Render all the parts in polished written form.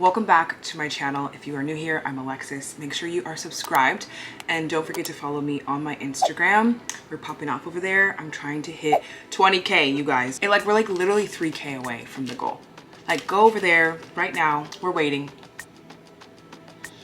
Welcome back to my channel. If you are new here, I'm Alexis. Make sure you are subscribed and don't forget to follow me on my Instagram. We're popping off over there. I'm trying to hit 20K, you guys. And we're literally 3K away from the goal. Go over there right now. We're waiting.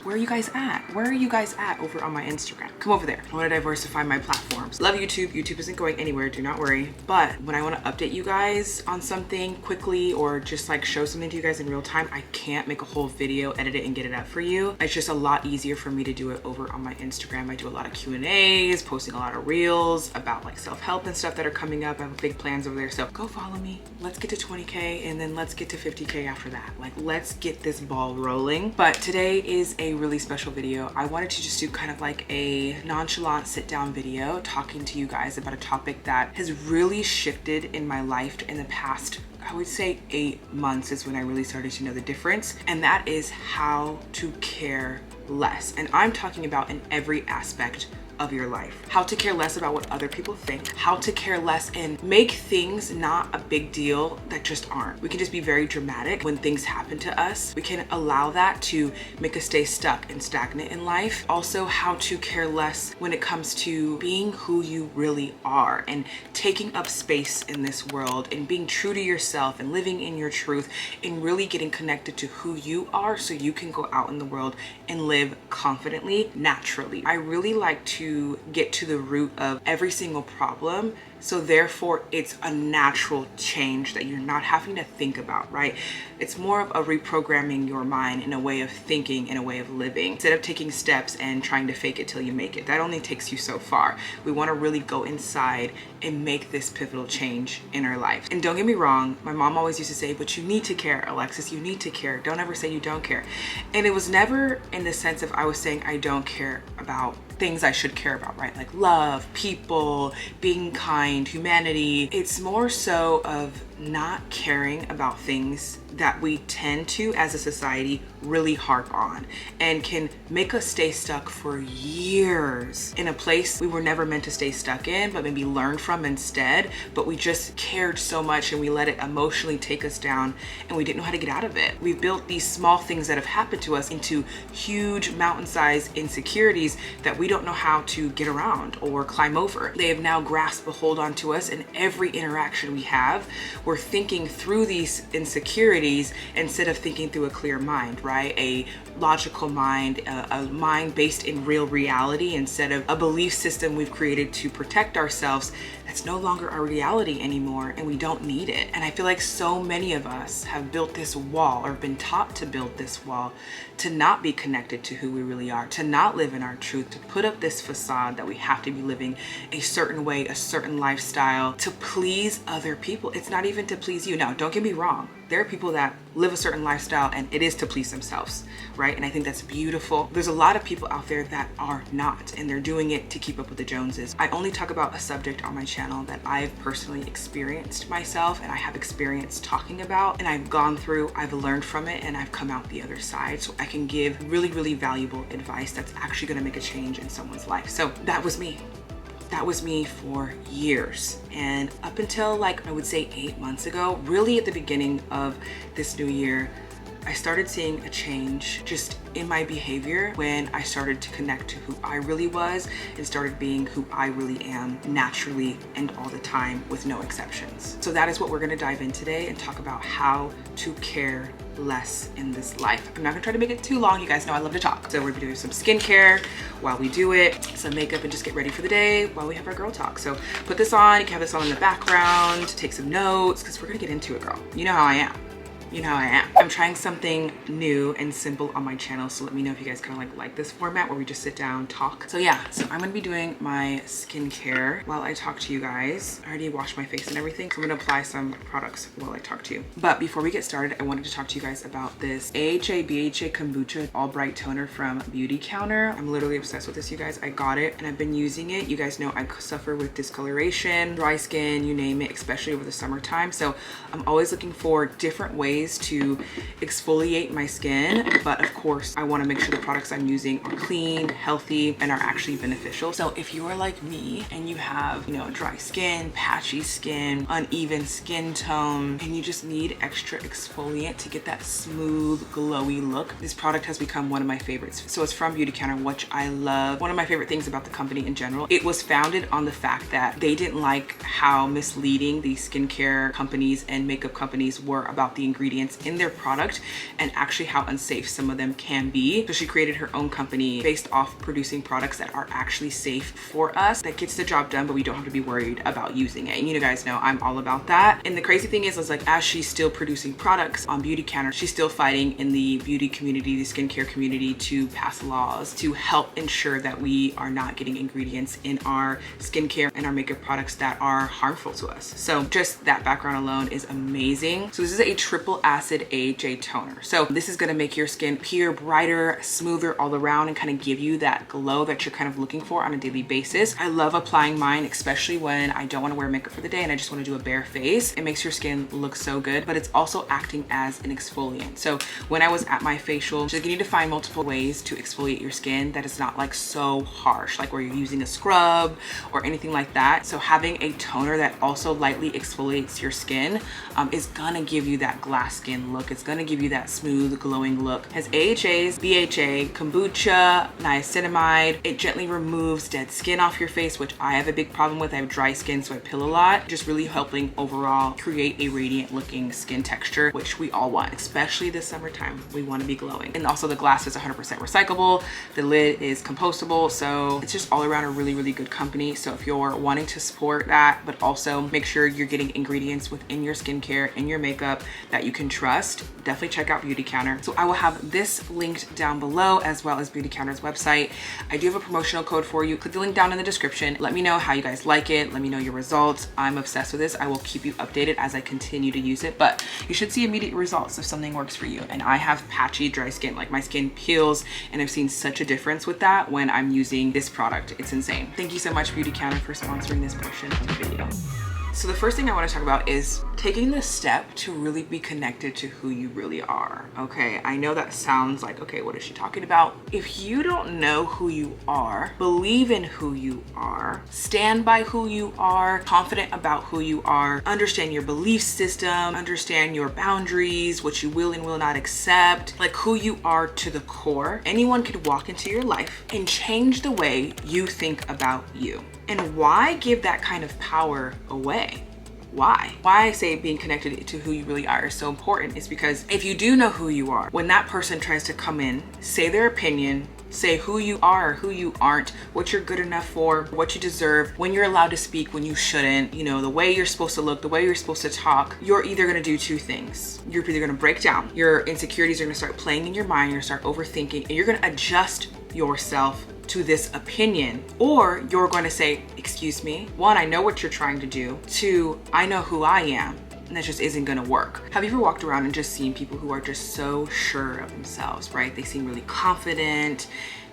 Where are you guys at? Where are you guys at over on my Instagram? Come over there. I want to diversify my platforms. Love YouTube. YouTube isn't going anywhere, do not worry. But when I want to update you guys on something quickly or just show something to you guys in real time, I can't make a whole video, edit it, and get it up for you. It's just a lot easier for me to do it over on my Instagram. I do a lot of Q&As, posting a lot of reels about self-help and stuff that are coming up. I have big plans over there. So go follow me. Let's get to 20K and then let's get to 50K after that. Let's get this ball rolling. But today is a really special video. I wanted to just do kind of a nonchalant sit down video talking to you guys about a topic that has really shifted in my life in the past, I would say 8 months is when I really started to know the difference. And that is how to care less. And I'm talking about in every aspect of your life. How to care less about what other people think, how to care less and make things not a big deal that just aren't. We can just be very dramatic when things happen to us. We can allow that to make us stay stuck and stagnant in life. Also, how to care less when it comes to being who you really are and taking up space in this world and being true to yourself and living in your truth and really getting connected to who you are so you can go out in the world and live confidently, naturally. I really like to get to the root of every single problem, so therefore it's a natural change that you're not having to think about, right? It's more of a reprogramming your mind in a way of thinking, in a way of living, instead of taking steps and trying to fake it till you make it. That only takes you so far. We want to really go inside and make this pivotal change in our life. And don't get me wrong, my mom always used to say, but you need to care, Alexis, you need to care. Don't ever say you don't care. And it was never in the sense of I was saying I don't care about things I should care about, right? Like love, people, being kind, humanity. It's more so of not caring about things that we tend to, as a society, really harp on and can make us stay stuck for years in a place we were never meant to stay stuck in, but maybe learn from instead. But we just cared so much and we let it emotionally take us down and we didn't know how to get out of it. We've built these small things that have happened to us into huge mountain-sized insecurities that we don't know how to get around or climb over. They have now grasped a hold onto us, and every interaction we have, we're thinking through these insecurities instead of thinking through a clear mind, right? A logical mind, a mind based in real reality instead of a belief system we've created to protect ourselves that's no longer our reality anymore, and we don't need it. And I feel like so many of us have built this wall or been taught to build this wall to not be connected to who we really are, to not live in our truth, to put up this facade that we have to be living a certain way, a certain lifestyle to please other people. It's not even to please you. Now, don't get me wrong. There are people that live a certain lifestyle and it is to please themselves, right? And I think that's beautiful. There's a lot of people out there that are not, and they're doing it to keep up with the Joneses. I only talk about a subject on my channel that I've personally experienced myself and I have experience talking about, and I've gone through, I've learned from it, and I've come out the other side. So I can give really, really valuable advice that's actually gonna make a change in someone's life. So that was me. That was me for years. And up until I would say 8 months ago, really at the beginning of this new year, I started seeing a change just in my behavior when I started to connect to who I really was and started being who I really am naturally and all the time with no exceptions. So that is what we're gonna dive in today and talk about how to care less in this life. I'm not gonna try to make it too long. You guys know I love to talk. So we're gonna do some skincare while we do it, some makeup, and just get ready for the day while we have our girl talk. So put this on, you can have this on in the background, take some notes, because we're gonna get into it, girl. You know how I am. You know how I am. I'm trying something new and simple on my channel, so let me know if you guys kind of like this format where we just sit down, talk. So yeah, so I'm gonna be doing my skincare while I talk to you guys. I already washed my face and everything, so I'm gonna apply some products while I talk to you. But before we get started, I wanted to talk to you guys about this AHA BHA Kombucha All Bright Toner from Beauty Counter. I'm literally obsessed with this, you guys. I got it and I've been using it. You guys know I suffer with discoloration, dry skin, you name it, especially over the summertime. So I'm always looking for different ways ways to exfoliate my skin, but of course I want to make sure the products I'm using are clean, healthy, and are actually beneficial. So if you are like me and you have, you know, dry skin, patchy skin, uneven skin tone, and you just need extra exfoliant to get that smooth, glowy look, this product has become one of my favorites. So it's from Beautycounter, which I love. One of my favorite things about the company in general, it was founded on the fact that they didn't like how misleading these skincare companies and makeup companies were about the ingredients in their product, and actually how unsafe some of them can be. So she created her own company based off producing products that are actually safe for us, that gets the job done, but we don't have to be worried about using it. And you guys know I'm all about that. And the crazy thing is like, as she's still producing products on Beautycounter, she's still fighting in the beauty community, the skincare community, to pass laws to help ensure that we are not getting ingredients in our skincare and our makeup products that are harmful to us. So just that background alone is amazing. So this is a triple acid AHA toner. So this is gonna make your skin appear brighter, smoother all around, and kind of give you that glow that you're kind of looking for on a daily basis. I love applying mine, especially when I don't want to wear makeup for the day and I just want to do a bare face. It makes your skin look so good, but it's also acting as an exfoliant. So when I was at my facial, she's like, you need to find multiple ways to exfoliate your skin that is not like so harsh, like where you're using a scrub or anything like that. So having a toner that also lightly exfoliates your skin is gonna give you that glass skin look. It's gonna give you that smooth, glowing look. It has AHAs, BHA, kombucha, niacinamide. It gently removes dead skin off your face, which I have a big problem with. I have dry skin, so I peel a lot. Just really helping overall create a radiant looking skin texture, which we all want, especially this summertime. We want to be glowing. And also the glass is 100% recyclable. The lid is compostable. So it's just all around a really, really good company. So if you're wanting to support that, but also make sure you're getting ingredients within your skincare and your makeup that you can trust, definitely check out Beautycounter. So I will have this linked down below, as well as Beautycounter's website. I do have a promotional code for you. Click the link down in the description. Let me know how you guys like it. Let me know your results. I'm obsessed with this. I will keep you updated as I continue to use it, but you should see immediate results if something works for you. And I have patchy, dry skin. Like my skin peels, and I've seen such a difference with that when I'm using this product. It's insane. Thank you so much, Beautycounter, for sponsoring this portion of the video. So the first thing I want to talk about is taking the step to really be connected to who you really are. Okay, I know that sounds like, okay, what is she talking about? If you don't know who you are, believe in who you are, stand by who you are, confident about who you are, understand your belief system, understand your boundaries, what you will and will not accept, like who you are to the core, anyone could walk into your life and change the way you think about you. And why give that kind of power away? Why I say being connected to who you really are is so important is because if you do know who you are, when that person tries to come in, say their opinion, say who you are, who you aren't, what you're good enough for, what you deserve, when you're allowed to speak, when you shouldn't, you know, the way you're supposed to look, the way you're supposed to talk, you're either gonna do two things. You're either gonna break down, your insecurities are gonna start playing in your mind, you're gonna start overthinking, and you're gonna adjust yourself to this opinion, or you're going to say, excuse me, one, I know what you're trying to do, two, I know who I am, and that just isn't gonna work. Have you ever walked around and just seen people who are just so sure of themselves, right? They seem really confident.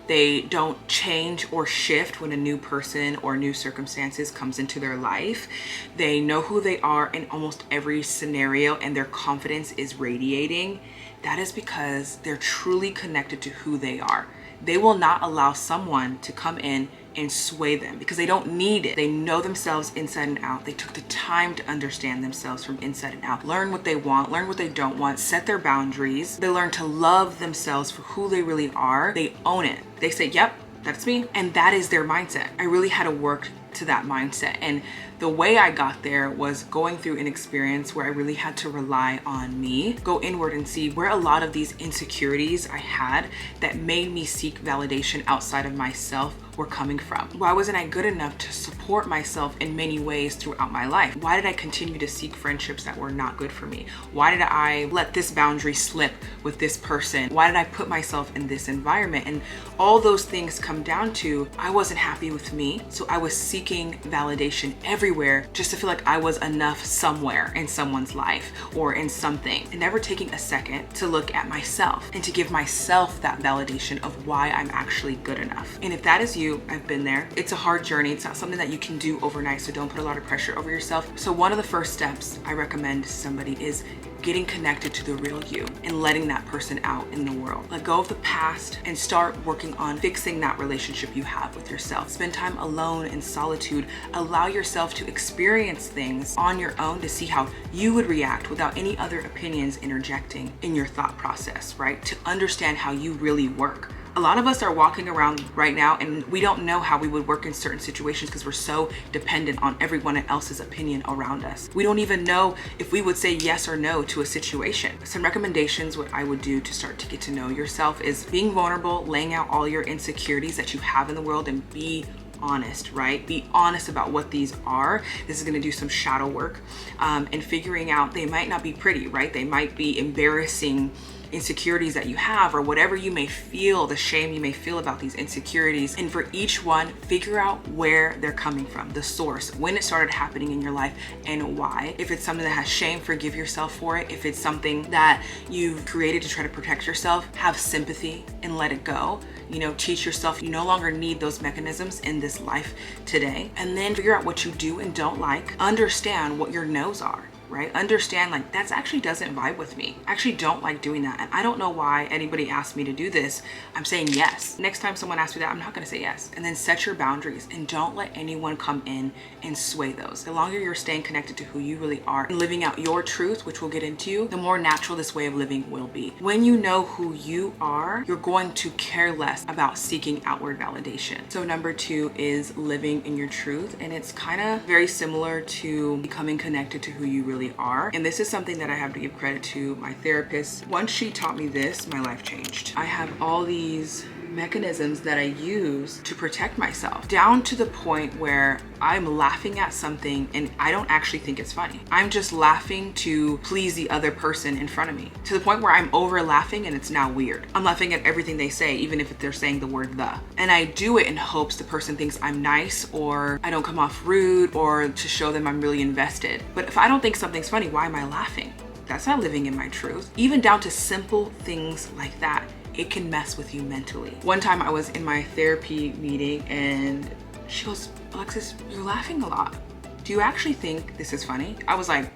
They don't change or shift when a new person or new circumstances comes into their life. They know who they are in almost every scenario, and their confidence is radiating. That is because they're truly connected to who they are. They will not allow someone to come in and sway them because they don't need it. They know themselves inside and out. They took the time to understand themselves from inside and out, learn what they want, learn what they don't want, set their boundaries. They learn to love themselves for who they really are. They own it. They say, yep, that's me. And that is their mindset. I really had to work to that mindset. And the way I got there was going through an experience where I really had to rely on me, go inward and see where a lot of these insecurities I had that made me seek validation outside of myself were coming from. Why wasn't I good enough to support myself in many ways throughout my life? Why did I continue to seek friendships that were not good for me? Why did I let this boundary slip with this person? Why did I put myself in this environment? And all those things come down to I wasn't happy with me, so I was seeking validation everywhere just to feel like I was enough somewhere in someone's life or in something, and never taking a second to look at myself and to give myself that validation of why I'm actually good enough. And if that is you, I've been there. It's a hard journey. It's not something that you can do overnight, so don't put a lot of pressure over yourself. So one of the first steps I recommend to somebody is getting connected to the real you and letting that person out in the world. Let go of the past and start working on fixing that relationship you have with yourself. Spend time alone in solitude. Allow yourself to experience things on your own to see how you would react without any other opinions interjecting in your thought process, right? To understand how you really work. A lot of us are walking around right now and we don't know how we would work in certain situations because we're so dependent on everyone else's opinion around us. We don't even know if we would say yes or no to a situation. Some recommendations, what I would do to start to get to know yourself is being vulnerable, laying out all your insecurities that you have in the world, and be honest, right? Be honest about what these are. This is going to do some shadow work and figuring out they might not be pretty, right? They might be embarrassing insecurities that you have, or whatever you may feel, the shame you may feel about these insecurities. And for each one, figure out where they're coming from, the source, when it started happening in your life and why. If it's something that has shame, forgive yourself for it. If it's something that you've created to try to protect yourself, have sympathy and let it go. You know, teach yourself you no longer need those mechanisms in this life today. And then figure out what you do and don't like. Understand what your no's are. Right? Understand, like, that's actually doesn't vibe with me. I actually don't like doing that. And I don't know why anybody asked me to do this. I'm saying yes. Next time someone asks me that, I'm not going to say yes. And then set your boundaries and don't let anyone come in and sway those. The longer you're staying connected to who you really are and living out your truth, which we'll get into, the more natural this way of living will be. When you know who you are, you're going to care less about seeking outward validation. So number 2 is living in your truth. And it's kind of very similar to becoming connected to who you really are. And this is something that I have to give credit to my therapist. Once she taught me this, my life changed. I have all these mechanisms that I use to protect myself, down to the point where I'm laughing at something and I don't actually think it's funny. I'm just laughing to please the other person in front of me, to the point where I'm over laughing and it's now weird. I'm laughing at everything they say, even if they're saying the word the. And I do it in hopes the person thinks I'm nice, or I don't come off rude, or to show them I'm really invested. But if I don't think something's funny, why am I laughing? That's not living in my truth. Even down to simple things like that. It can mess with you mentally. One time I was in my therapy meeting and she goes, Alexis, you're laughing a lot. Do you actually think this is funny? I was like,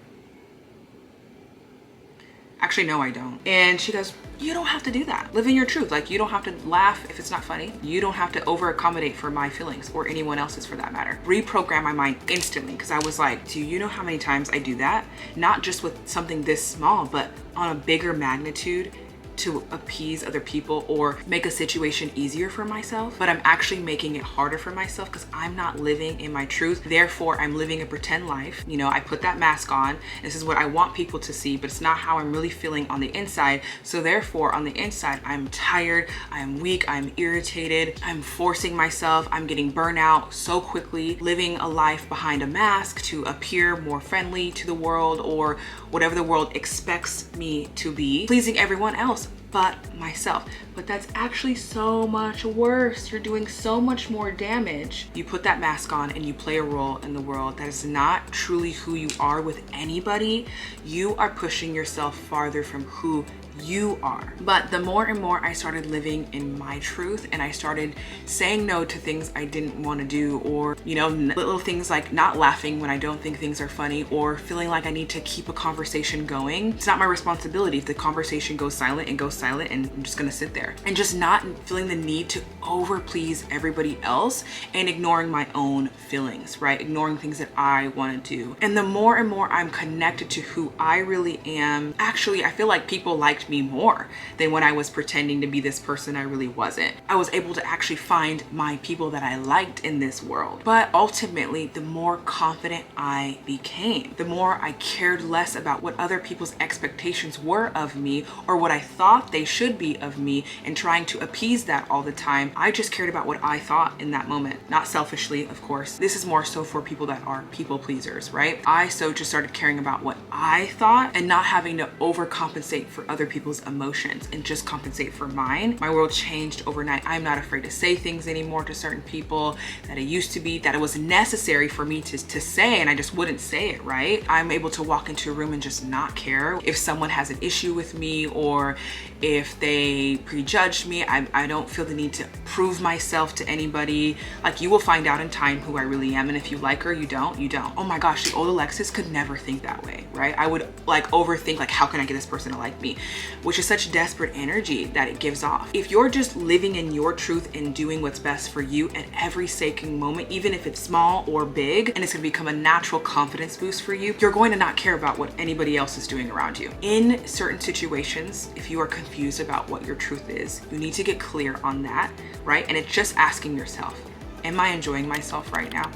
actually, no, I don't. And she goes, you don't have to do that. Live in your truth. Like, you don't have to laugh if it's not funny. You don't have to over accommodate for my feelings or anyone else's for that matter. Reprogram my mind instantly, because I was like, do you know how many times I do that? Not just with something this small, but on a bigger magnitude, to appease other people or make a situation easier for myself, but I'm actually making it harder for myself because I'm not living in my truth. Therefore, I'm living a pretend life. You know, I put that mask on. This is what I want people to see, but it's not how I'm really feeling on the inside. So therefore, on the inside, I'm tired, I'm weak, I'm irritated, I'm forcing myself, I'm getting burnout so quickly, living a life behind a mask to appear more friendly to the world or whatever the world expects me to be, pleasing everyone else but myself. But that's actually so much worse. You're doing so much more damage. You put that mask on and you play a role in the world that is not truly who you are with anybody. You are pushing yourself farther from who you are. But the more and more I started living in my truth and I started saying no to things I didn't want to do, or, you know, little things like not laughing when I don't think things are funny, or feeling like I need to keep a conversation going. It's not my responsibility if the conversation goes silent, and I'm just gonna sit there. And just not feeling the need to over please everybody else and ignoring my own feelings, right? Ignoring things that I want to do. And the more and more I'm connected to who I really am, actually, I feel like people liked me more than when I was pretending to be this person I really wasn't. I was able to actually find my people that I liked in this world. But ultimately, the more confident I became, the more I cared less about what other people's expectations were of me or what I thought they should be of me, and trying to appease that all the time. I just cared about what I thought in that moment. Not selfishly, of course. This is more so for people that are people pleasers, right? I just started caring about what I thought and not having to overcompensate for other people's emotions and just compensate for mine. My world changed overnight. I'm not afraid to say things anymore to certain people that it used to be, that it was necessary for me to say, and I just wouldn't say it, right? I'm able to walk into a room and just not care if someone has an issue with me, or if they prejudged me. I don't feel the need to prove myself to anybody. Like, you will find out in time who I really am, and if you like her, you don't. Oh my gosh, the old Alexis could never think that way, right? I would like overthink, like, how can I get this person to like me, which is such desperate energy that it gives off. If you're just living in your truth and doing what's best for you at every sacred moment, even if it's small or big, and it's going to become a natural confidence boost for you, you're going to not care about what anybody else is doing around you. In certain situations, if you are confused about what your truth is, you need to get clear on that, right? And it's just asking yourself, am I enjoying myself right now?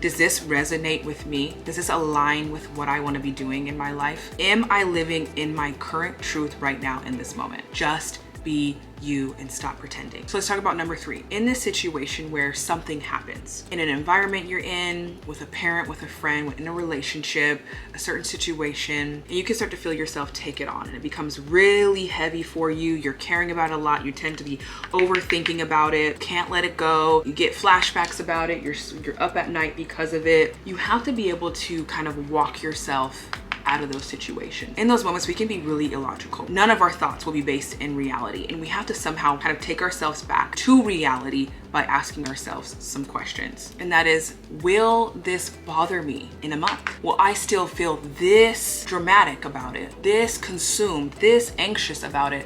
Does this resonate with me? Does this align with what I want to be doing in my life? Am I living in my current truth right now in this moment? Just be you and stop pretending. So let's talk about number 3. In this situation where something happens, in an environment you're in, with a parent, with a friend, in a relationship, a certain situation, and you can start to feel yourself take it on, and it becomes really heavy for you. You're caring about it a lot. You tend to be overthinking about it, can't let it go. You get flashbacks about it. You're up at night because of it. You have to be able to kind of walk yourself out of those situations. In those moments, we can be really illogical. None of our thoughts will be based in reality, and we have to somehow kind of take ourselves back to reality by asking ourselves some questions. And that is, will this bother me in a month? Will I still feel this dramatic about it, this consumed, this anxious about it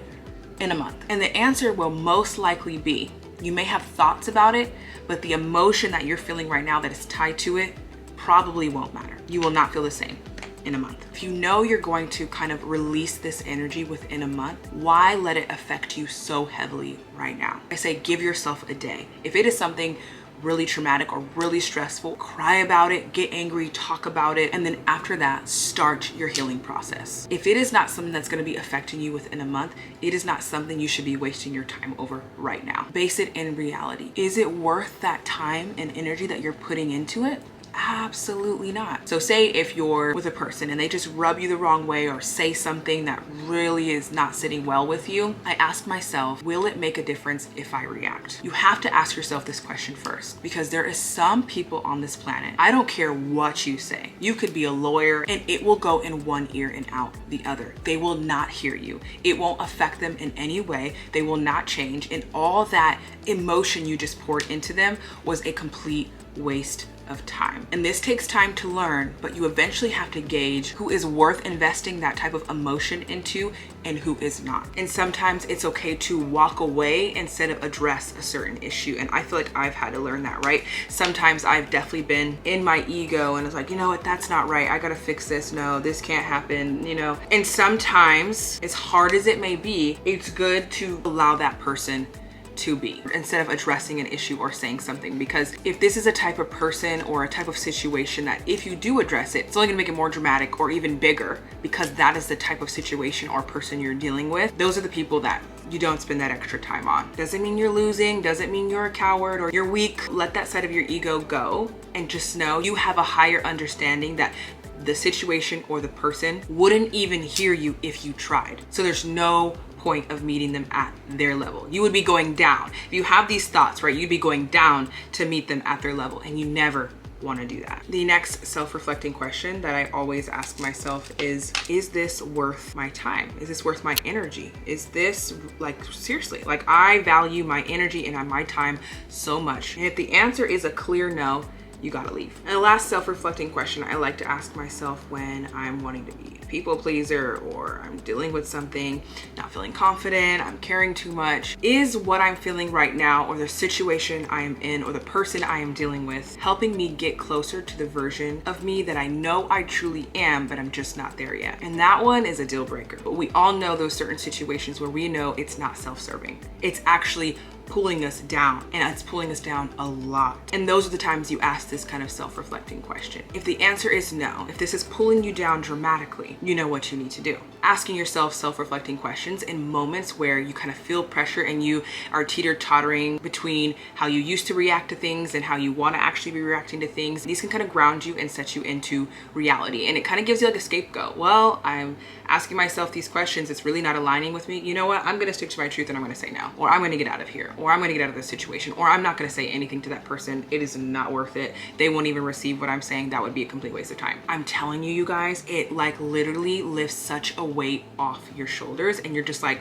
in a month? And the answer will most likely be, you may have thoughts about it, but the emotion that you're feeling right now that is tied to it probably won't matter. You will not feel the same in a month. If you know you're going to kind of release this energy within a month, why let it affect you so heavily right now? I say give yourself a day. If it is something really traumatic or really stressful, cry about it, get angry, talk about it, and then after that, start your healing process. If it is not something that's going to be affecting you within a month, it is not something you should be wasting your time over right now. Base it in reality. Is it worth that time and energy that you're putting into it? Absolutely not. So say if you're with a person and they just rub you the wrong way or say something that really is not sitting well with you, I ask myself, will it make a difference if I react? You have to ask yourself this question first, because there is some people on this planet, I don't care what you say. You could be a lawyer and it will go in one ear and out the other. They will not hear you. It won't affect them in any way. They will not change. And all that emotion you just poured into them was a complete waste of time. And this takes time to learn, but you eventually have to gauge who is worth investing that type of emotion into and who is not. And sometimes it's okay to walk away instead of address a certain issue. And I feel like I've had to learn that, right? Sometimes I've definitely been in my ego and it's like, you know what, that's not right. I gotta fix this. No, this can't happen, you know? And sometimes, as hard as it may be, it's good to allow that person to be, instead of addressing an issue or saying something. Because if this is a type of person or a type of situation that if you do address it, it's only gonna make it more dramatic or even bigger, because that is the type of situation or person you're dealing with. Those are the people that you don't spend that extra time on. Doesn't mean you're losing, doesn't mean you're a coward or you're weak. Let that side of your ego go and just know you have a higher understanding that the situation or the person wouldn't even hear you if you tried. So there's no point of meeting them at their level. You would be going down. If you have these thoughts, right, you'd be going down to meet them at their level, and you never want to do that. The next self-reflecting question that I always ask myself is this worth my time? Is this worth my energy? Is this, like, seriously, like, I value my energy and my time so much. And if the answer is a clear no, you gotta leave. And the last self-reflecting question I like to ask myself when I'm wanting to be a people pleaser or I'm dealing with something, not feeling confident, I'm caring too much, is what I'm feeling right now or the situation I am in or the person I am dealing with helping me get closer to the version of me that I know I truly am, but I'm just not there yet? And that one is a deal breaker. But we all know those certain situations where we know it's not self-serving. It's actually pulling us down, and it's pulling us down a lot. And those are the times you ask this kind of self-reflecting question. If the answer is no, if this is pulling you down dramatically, you know what you need to do. Asking yourself self-reflecting questions in moments where you kind of feel pressure and you are teeter-tottering between how you used to react to things and how you want to actually be reacting to things. These can kind of ground you and set you into reality, and it kind of gives you like a scapegoat. Well, I'm asking myself these questions, it's really not aligning with me. You know what? I'm gonna stick to my truth and I'm gonna say no, or I'm gonna get out of here, or I'm gonna get out of this situation, or I'm not gonna say anything to that person. It is not worth it. They won't even receive what I'm saying. That would be a complete waste of time. I'm telling you, you guys, it like literally lifts such a weight off your shoulders and you're just like,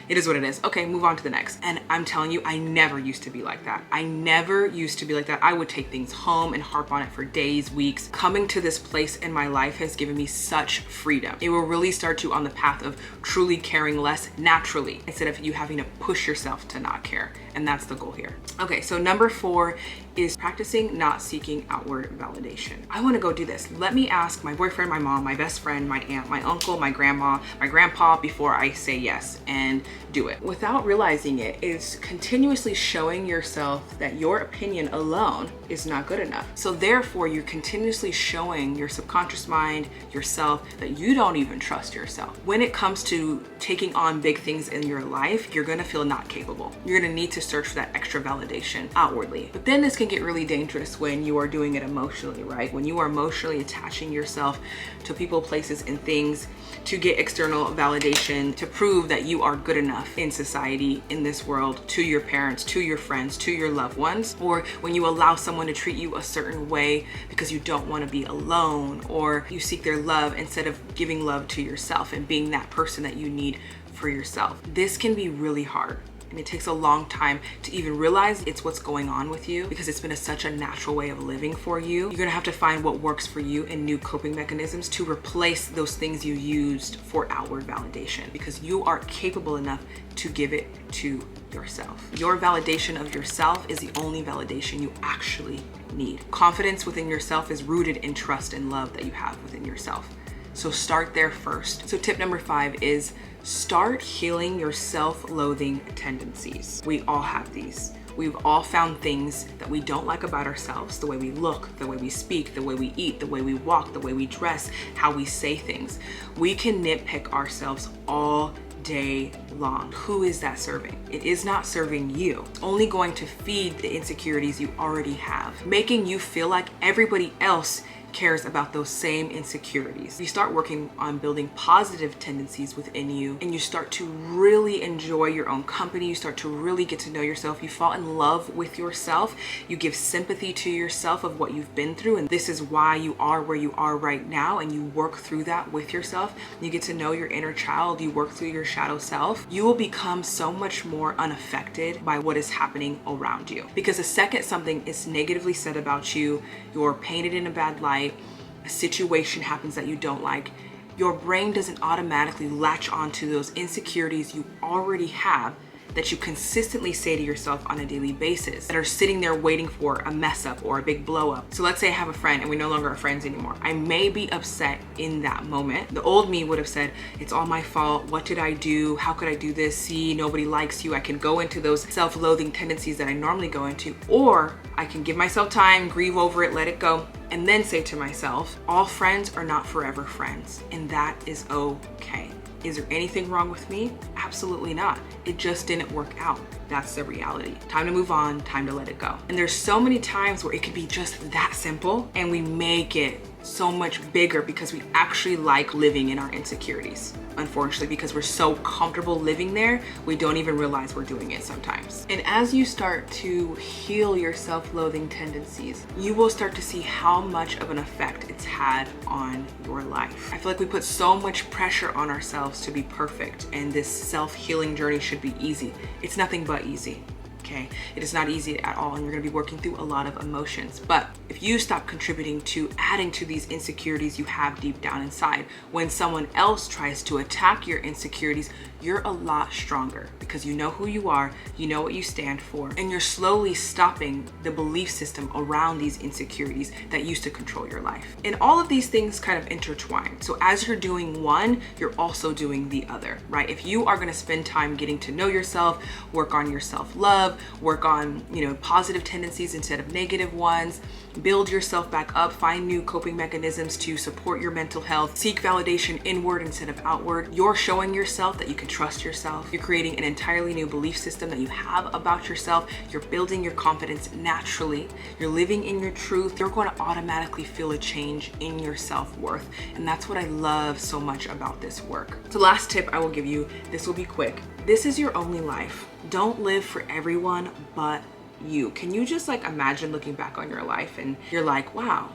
it is what it is. Okay, move on to the next. And I'm telling you, I never used to be like that. I never used to be like that. I would take things home and harp on it for days, weeks. Coming to this place in my life has given me such freedom. It will really start you on the path of truly caring less naturally instead of you having to push yourself to not care. And that's the goal here. Okay, so number 4 is practicing not seeking outward validation. I want to go do this. Let me ask my boyfriend, my mom, my best friend, my aunt, my uncle, my grandma, my grandpa before I say yes and do it. Without realizing it, is continuously showing yourself that your opinion alone is not good enough. So therefore, you're continuously showing your subconscious mind, yourself, that you don't even trust yourself. When it comes to taking on big things in your life, you're gonna feel not capable. You're gonna need to search for that extra validation outwardly. But then this can get really dangerous when you are doing it emotionally, right? When you are emotionally attaching yourself to people, places, and things to get external validation, to prove that you are good enough in society, in this world, to your parents, to your friends, to your loved ones, or when you allow someone to treat you a certain way because you don't want to be alone, or you seek their love instead of giving love to yourself and being that person that you need for yourself. This can be really hard. And it takes a long time to even realize it's what's going on with you because it's been such a natural way of living for you. You're gonna have to find what works for you and new coping mechanisms to replace those things you used for outward validation, because you are capable enough to give it to yourself. Your validation of yourself is the only validation you actually need. Confidence within yourself is rooted in trust and love that you have within yourself. So start there first. So tip number 5 is start healing your self-loathing tendencies. We all have these. We've all found things that we don't like about ourselves, the way we look, the way we speak, the way we eat, the way we walk, the way we dress, how we say things. We can nitpick ourselves all day long. Who is that serving? It is not serving you. It's only going to feed the insecurities you already have, making you feel like everybody else cares about those same insecurities. You start working on building positive tendencies within you, and you start to really enjoy your own company. You start to really get to know yourself. You fall in love with yourself. You give sympathy to yourself of what you've been through, and this is why you are where you are right now, and you work through that with yourself. You get to know your inner child. You work through your shadow self. You will become so much more unaffected by what is happening around you, because the second something is negatively said about you, you're painted in a bad light, a situation happens that you don't like, your brain doesn't automatically latch onto those insecurities you already have that you consistently say to yourself on a daily basis that are sitting there waiting for a mess up or a big blow up. So let's say I have a friend and we no longer are friends anymore. I may be upset in that moment. The old me would have said, it's all my fault. What did I do? How could I do this? See, nobody likes you. I can go into those self-loathing tendencies that I normally go into, or I can give myself time, grieve over it, let it go, and then say to myself, all friends are not forever friends, and that is okay. Is there anything wrong with me? Absolutely not. It just didn't work out. That's the reality. Time to move on, time to let it go. And there's so many times where it could be just that simple, and we make it so much bigger because we actually like living in our insecurities. Unfortunately, because we're so comfortable living there, we don't even realize we're doing it sometimes. And as you start to heal your self-loathing tendencies, you will start to see how much of an effect it's had on your life. I feel like we put so much pressure on ourselves to be perfect, and this self-healing journey should be easy. It's nothing but easy. Okay, it is not easy at all, and you're going to be working through a lot of emotions. But if you stop contributing to adding to these insecurities you have deep down inside, when someone else tries to attack your insecurities, you're a lot stronger because you know who you are, you know what you stand for, and you're slowly stopping the belief system around these insecurities that used to control your life. And all of these things kind of intertwine. So as you're doing one, you're also doing the other, right? If you are going to spend time getting to know yourself, work on your self-love, work on, positive tendencies instead of negative ones, build yourself back up, find new coping mechanisms to support your mental health, seek validation inward instead of outward. You're showing yourself that you can trust yourself. You're creating an entirely new belief system that you have about yourself. You're building your confidence naturally. You're living in your truth. You're going to automatically feel a change in your self-worth. And that's what I love so much about this work. So last tip I will give you, this will be quick. This is your only life. Don't live for everyone but you. Can you just imagine looking back on your life and you're like, wow,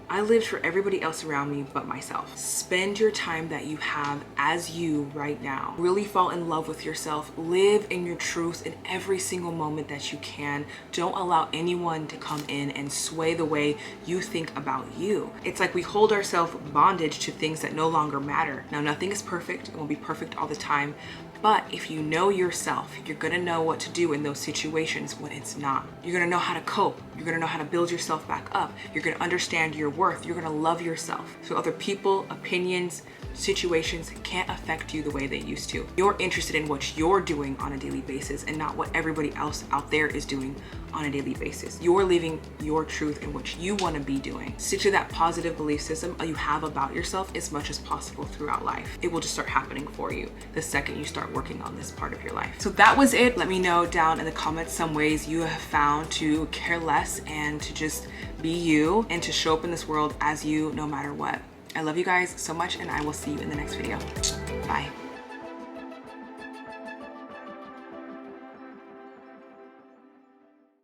I lived for everybody else around me but myself. Spend your time that you have as you right now. Really fall in love with yourself. Live in your truth in every single moment that you can. Don't allow anyone to come in and sway the way you think about you. It's like we hold ourselves bondage to things that no longer matter. Now, nothing is perfect. It won't be perfect all the time. But if you know yourself, you're gonna know what to do in those situations when it's not. You're gonna know how to cope. You're gonna know how to build yourself back up. You're gonna understand your worth. You're gonna love yourself. So other people, opinions, situations can't affect you the way they used to. You're interested in what you're doing on a daily basis and not what everybody else out there is doing on a daily basis. You're living your truth and what you want to be doing. Stick to that positive belief system you have about yourself as much as possible throughout life. It will just start happening for you the second you start working on this part of your life. So that was it. Let me know down in the comments some ways you have found to care less and to just be you and to show up in this world as you no matter what. I love you guys so much, and I will see you in the next video. Bye.